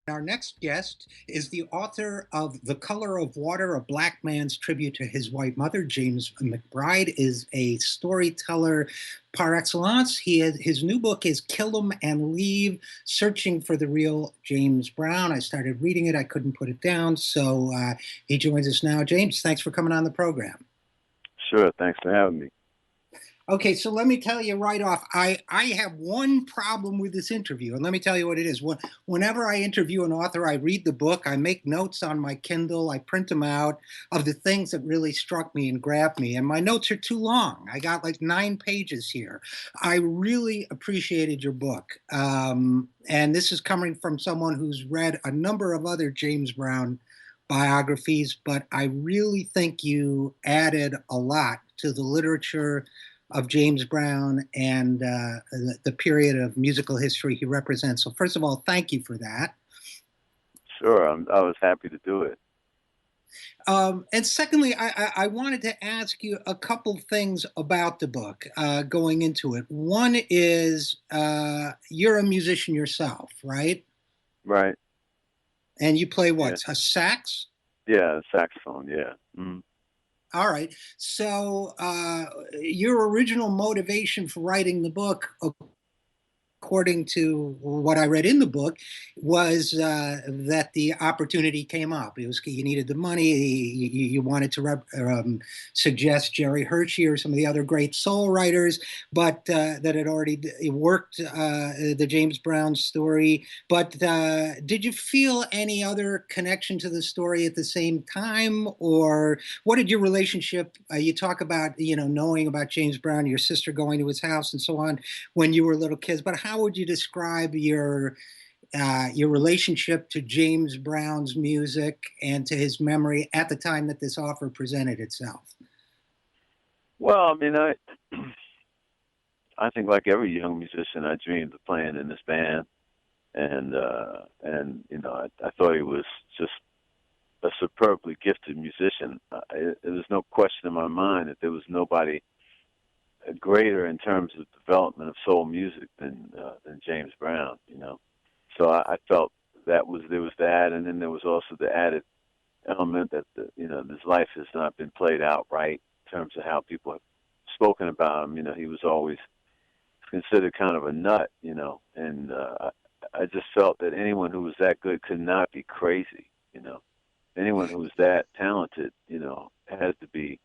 Our next guest is the author of The Color of Water, a Black Man's Tribute to His White Mother. James McBride is a storyteller par excellence. His new book is Kill 'Em and Leave, Searching for the Real James Brown. I started reading it. I couldn't put it down. So he joins us now. James, thanks for coming on the program. Sure, thanks for having me. Okay, so let me tell you right off, I have one problem with this interview, and let me tell you what it is. Whenever I interview an author, I read the book, I make notes on my Kindle, I print them out of the things that really struck me and grabbed me, and my notes are too long. I got like 9 pages here. I really appreciated your book, and this is coming from someone who's read a number of other James Brown biographies, but I really think you added a lot to the literature of James Brown and the period of musical history he represents. So first of all, thank you for that. Sure, I was happy to do it. And secondly, I wanted to ask you a couple things about the book going into it. One is you're a musician yourself, right? Right. And you play Yeah. what? A sax? Yeah, saxophone. Yeah. Mm. All right. So your original motivation for writing the book, according to what I read in the book, was that the opportunity came up. It was you needed the money. You wanted to suggest Jerry Hershey or some of the other great soul writers, but that had already worked the James Brown story. But did you feel any other connection to the story at the same time, or what did your relationship? You talk about knowing about James Brown, your sister going to his house, and so on when you were little kids. But how would you describe your relationship to James Brown's music and to his memory at the time that this offer presented itself? Well, I mean, I think like every young musician, I dreamed of playing in this band, and I thought he was just a superbly gifted musician. There's no question in my mind that there was nobody greater in terms of development of soul music than James Brown. So I felt there was that, and then there was also the added element that his life has not been played out right in terms of how people have spoken about him. He was always considered kind of a nut. And I just felt that anyone who was that good could not be crazy. Anyone who was that talented, has to be,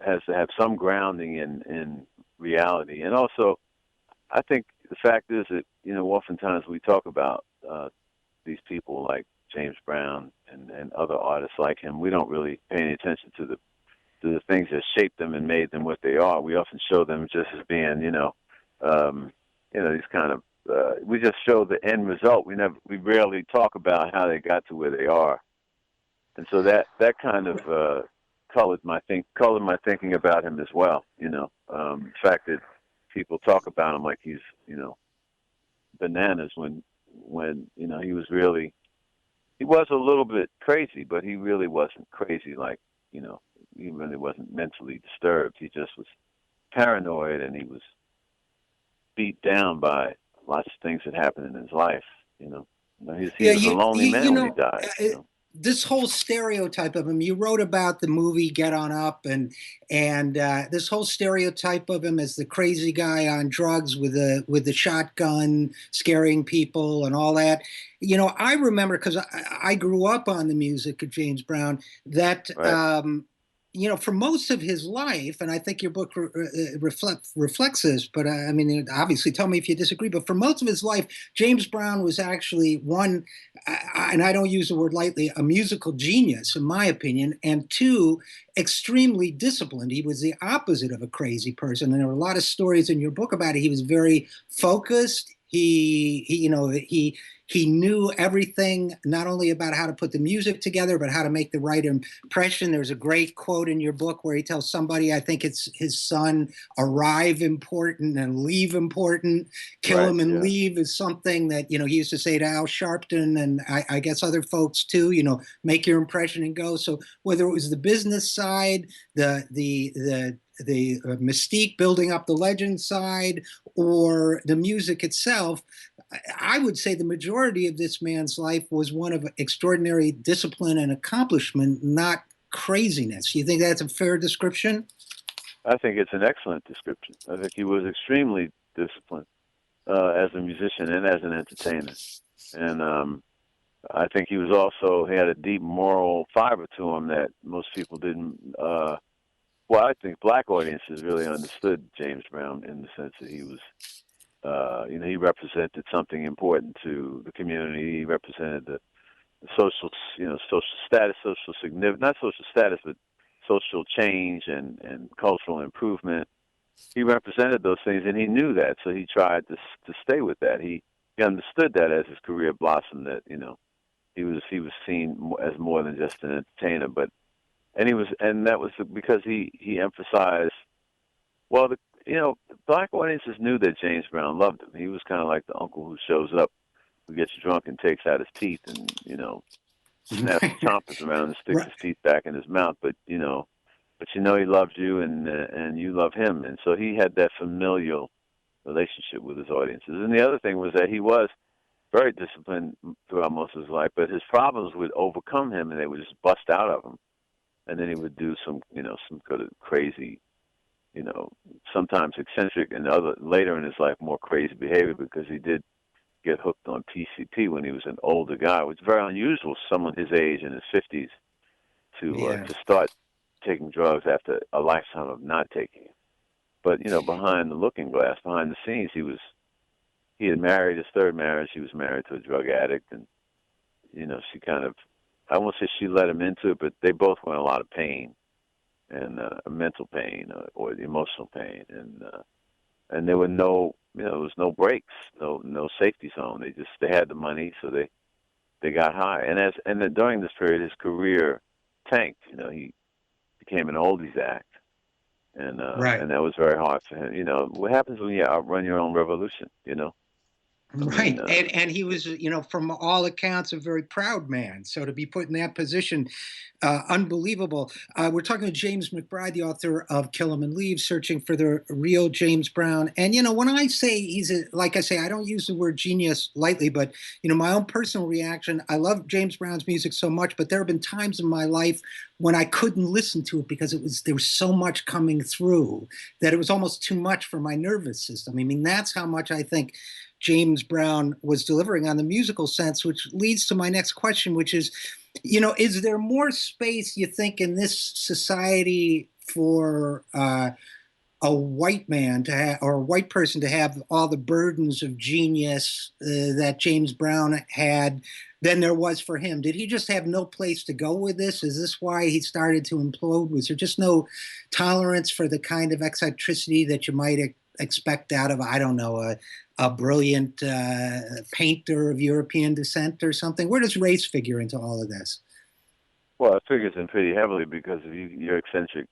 has to have some grounding in reality. And also, I think the fact is that, oftentimes we talk about these people like James Brown and other artists like him. We don't really pay any attention to the things that shaped them and made them what they are. We often show them just as being, these kind of, we just show the end result. We rarely talk about how they got to where they are. And so that kind of colored my thinking about him as well. The fact that people talk about him like he's bananas when he was a little bit crazy, but he really wasn't crazy. Like he really wasn't mentally disturbed. He just was paranoid, and he was beat down by lots of things that happened in his life. He Yeah, was a lonely man when he died. This whole stereotype of him, you wrote about the movie Get On Up, and this whole stereotype of him as the crazy guy on drugs with the shotgun scaring people and all that. I remember, because I grew up on the music of James Brown, that Right. for most of his life, and I think your book reflects this, but I mean, obviously, tell me if you disagree, but for most of his life, James Brown was actually one, and I don't use the word lightly, a musical genius, in my opinion, and two, extremely disciplined. He was the opposite of a crazy person, and there were a lot of stories in your book about it. He was very focused. He knew everything, not only about how to put the music together, but how to make the right impression. There's a great quote in your book where he tells somebody, I think it's his son, arrive important and leave important. Kill Right. him and Yeah. leave is something that, he used to say to Al Sharpton, and I guess other folks too, make your impression and go. So whether it was the business side, the mystique building up the legend side, or the music itself, I would say the majority of this man's life was one of extraordinary discipline and accomplishment, not craziness. You think that's a fair description? I think it's an excellent description. I think he was extremely disciplined as a musician and as an entertainer. And I think he had a deep moral fiber to him that most people didn't. Well, I think black audiences really understood James Brown in the sense that he was, he represented something important to the community. He represented the social, social status, social significance, not social status, but social change and cultural improvement. He represented those things, and he knew that, so he tried to stay with that. He understood that as his career blossomed, that he was seen as more than just an entertainer, and that was because he emphasized, well, black audiences knew that James Brown loved him. He was kind of like the uncle who shows up, who gets drunk and takes out his teeth and snaps his chompers around and sticks his teeth back in his mouth, but he loves you and you love him, and so he had that familial relationship with his audiences. And the other thing was that he was very disciplined throughout most of his life, but his problems would overcome him, and they would just bust out of him, and then he would do some kind of crazy, sometimes eccentric, and later in his life more crazy behavior, because he did get hooked on PCP when he was an older guy, which is very unusual for someone his age in his 50s to start taking drugs after a lifetime of not taking it. But behind the looking glass, behind the scenes, he had married his third marriage. He was married to a drug addict, and she kind of, I won't say she let him into it, but they both were in a lot of pain, and mental pain or emotional pain, and there were there was no breaks, no safety zone. They had the money, so they got high, and then during this period, his career tanked. He became an oldies act, and that was very hard for him. What happens when you outrun your own revolution? Right. And he was, from all accounts, a very proud man. So to be put in that position, unbelievable. We're talking to James McBride, the author of Kill 'Em and Leave, Searching for the Real James Brown. And, when I say like I say, I don't use the word genius lightly, but, my own personal reaction, I love James Brown's music so much, but there have been times in my life when I couldn't listen to it because there was so much coming through that it was almost too much for my nervous system. I mean, that's how much I think James Brown was delivering on the musical sense, which leads to my next question, which is, is there more space, you think, in this society for a white man or a white person to have all the burdens of genius that James Brown had than there was for him? Did he just have no place to go with this? Is this why he started to implode? Was there just no tolerance for the kind of eccentricity that you might expect out of, I don't know, a brilliant painter of European descent or something? Where does race figure into all of this? Well, it figures in pretty heavily because if you're eccentric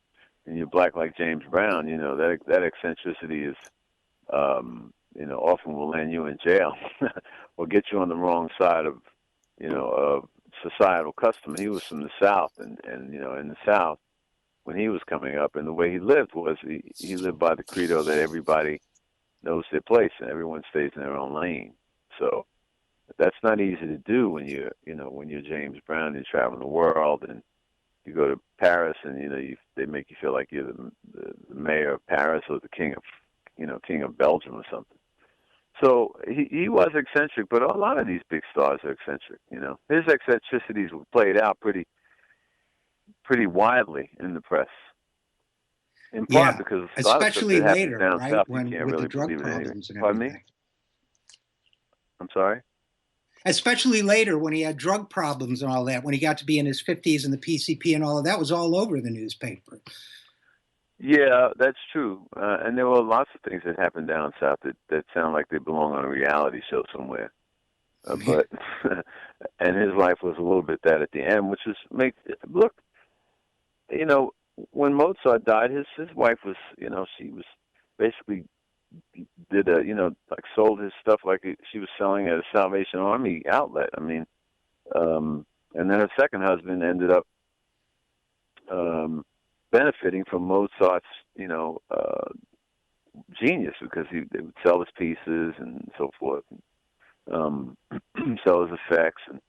and you're black like James Brown, that eccentricity is, often will land you in jail or get you on the wrong side of, of societal custom. He was from the South, and in the South, when he was coming up, and the way he lived was he lived by the credo that everybody knows their place and everyone stays in their own lane. So that's not easy to do when you're James Brown. You travel the world and you go to Paris, and they make you feel like you're the mayor of Paris or the king of Belgium or something. So he was eccentric, but a lot of these big stars are eccentric. His eccentricities were played out pretty widely in the press. In part because a lot of stuff that happens down south, you can't really believe it anyway. Pardon me? I'm sorry? Especially later when he had drug problems and all that, when he got to be in his 50s and the PCP and all of that was all over the newspaper. Yeah, that's true. And there were lots of things that happened down south that sound like they belong on a reality show somewhere. But and his life was a little bit that at the end, which was when Mozart died, his wife was, she was basically did sold his stuff like she was selling at a Salvation Army outlet. I mean, and then her second husband ended up benefiting from Mozart's, genius, because they would sell his pieces and so forth. um, sells effects, and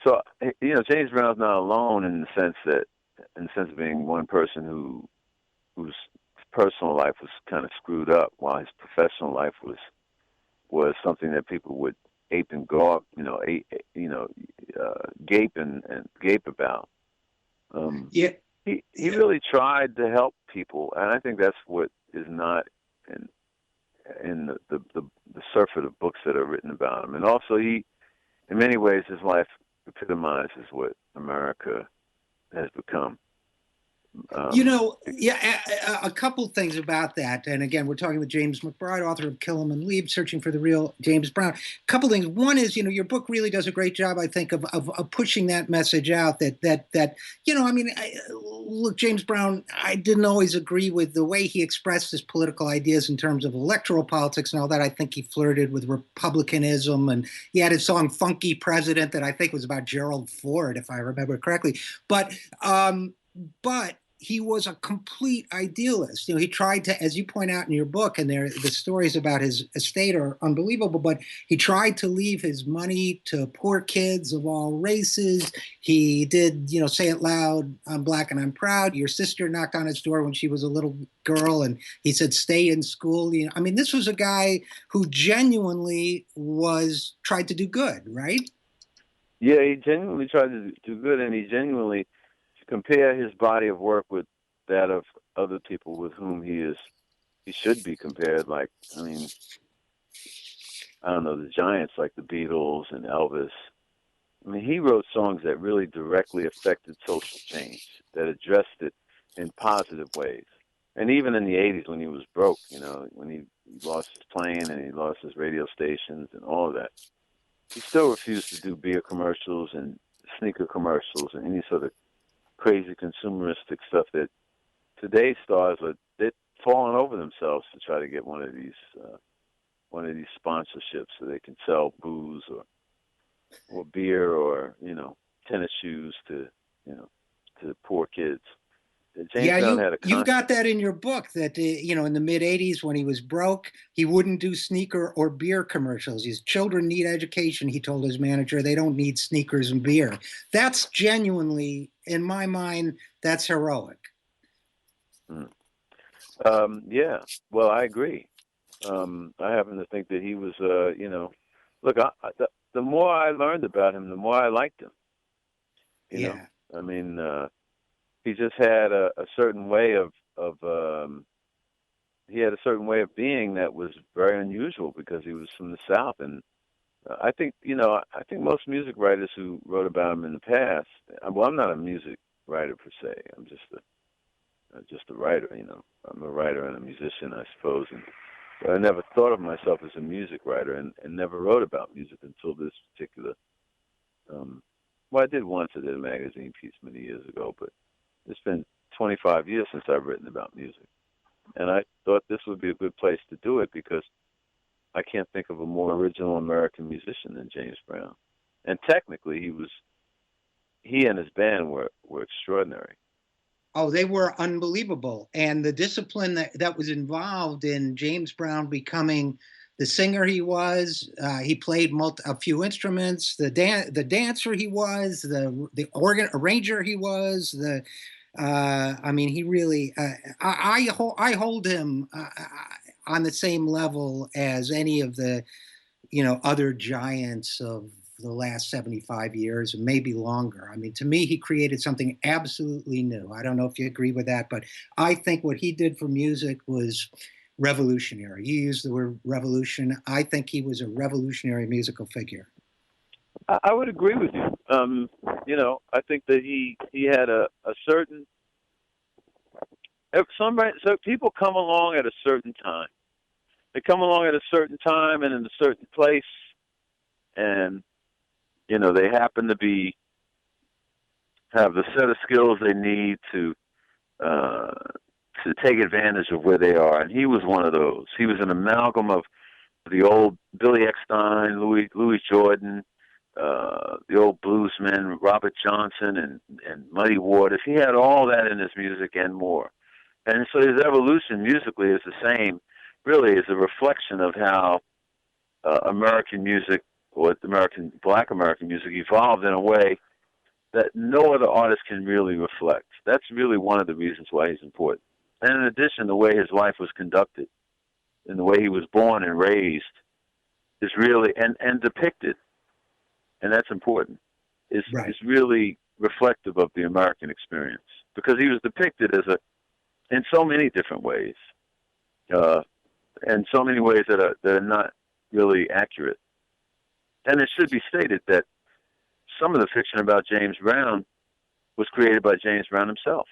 so James Brown's not alone in the sense of being one person whose personal life was kind of screwed up, while his professional life was something that people would ape and gawk, gape and gape about. Yeah. He really tried to help people, and I think that's what is not in the surfeit of books that are written about him. And also, in many ways, his life epitomizes what America has become. A couple things about that. And again, we're talking with James McBride, author of Kill 'Em and Leave, Searching for the Real James Brown. A couple things. One is, your book really does a great job, I think, of pushing that message out that look, James Brown, I didn't always agree with the way he expressed his political ideas in terms of electoral politics and all that. I think he flirted with republicanism, and he had his song Funky President that I think was about Gerald Ford, if I remember correctly. But he was a complete idealist. He tried to, as you point out in your book, and the stories about his estate are unbelievable, but he tried to leave his money to poor kids of all races. He did, say it loud, I'm black and I'm proud. Your sister knocked on his door when she was a little girl, and he said, stay in school. This was a guy who genuinely tried to do good, right? Yeah, he genuinely tried to do good, and he genuinely compare his body of work with that of other people with whom he should be compared. Like, I don't know, the giants like the Beatles and Elvis. He wrote songs that really directly affected social change, that addressed it in positive ways. And even in the 80s when he was broke, when he lost his plane and he lost his radio stations and all of that, he still refused to do beer commercials and sneaker commercials and any sort of crazy consumeristic stuff that today's stars they're falling over themselves to try to get one of these sponsorships so they can sell booze or beer or tennis shoes to poor kids. James Brown had a concept. You've got that in your book that in the mid '80s when he was broke, he wouldn't do sneaker or beer commercials. His children need education, he told his manager. They don't need sneakers and beer. That's genuinely, in my mind, that's heroic. Yeah. Well, I agree. I happen to think that he was, look, the more I learned about him, the more I liked him. He just had a certain way he had a certain way of being that was very unusual because he was from the South. And I think most music writers who wrote about him in the past, well, I'm not a music writer per se. I'm just a writer, I'm a writer and a musician, I suppose. But I never thought of myself as a music writer and never wrote about music until this particular, I did once. I did a magazine piece many years ago, but it's been 25 years since I've written about music. And I thought this would be a good place to do it because I can't think of a more original American musician than James Brown. And technically, he and his band were extraordinary. Oh, they were unbelievable. And the discipline that was involved in James Brown becoming the singer he was, he played a few instruments, the dancer he was, the organ arranger he was, he really, I hold him on the same level as any of the, other giants of the last 75 years, maybe longer. To me, he created something absolutely new. I don't know if you agree with that, but I think what he did for music was revolutionary. You used the word revolution. I think he was a revolutionary musical figure. I would agree with you. I think that he had a certain. So people come along at a certain time. They come along at a certain time and in a certain place, and they happen to have the set of skills they need to take advantage of where they are. And he was one of those. He was an amalgam of the old Billy Eckstine, Louis Jordan, the old bluesmen, Robert Johnson and Muddy Waters. He had all that in his music and more. And so his evolution musically is the same, really, is a reflection of how American music with Black American music evolved in a way that no other artist can really reflect. That's really one of the reasons why he's important. And in addition, the way his life was conducted and the way he was born and raised is really, and depicted, and that's important, is really reflective of the American experience, because he was depicted as in so many different ways, and so many ways that are not really accurate. And it should be stated that some of the fiction about James Brown was created by James Brown himself.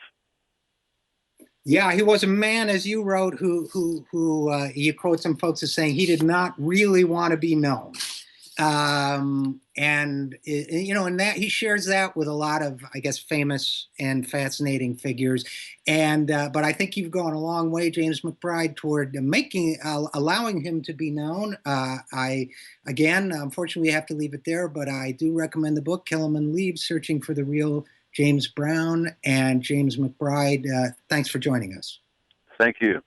Yeah, he was a man, as you wrote, who you quote some folks as saying he did not really want to be known. And that he shares that with a lot of, I guess, famous and fascinating figures. And but I think you've gone a long way, James McBride, toward allowing him to be known. Unfortunately, we have to leave it there, but I do recommend the book Killiman Leaves: Searching for the Real James Brown. And James McBride, thanks for joining us. Thank you.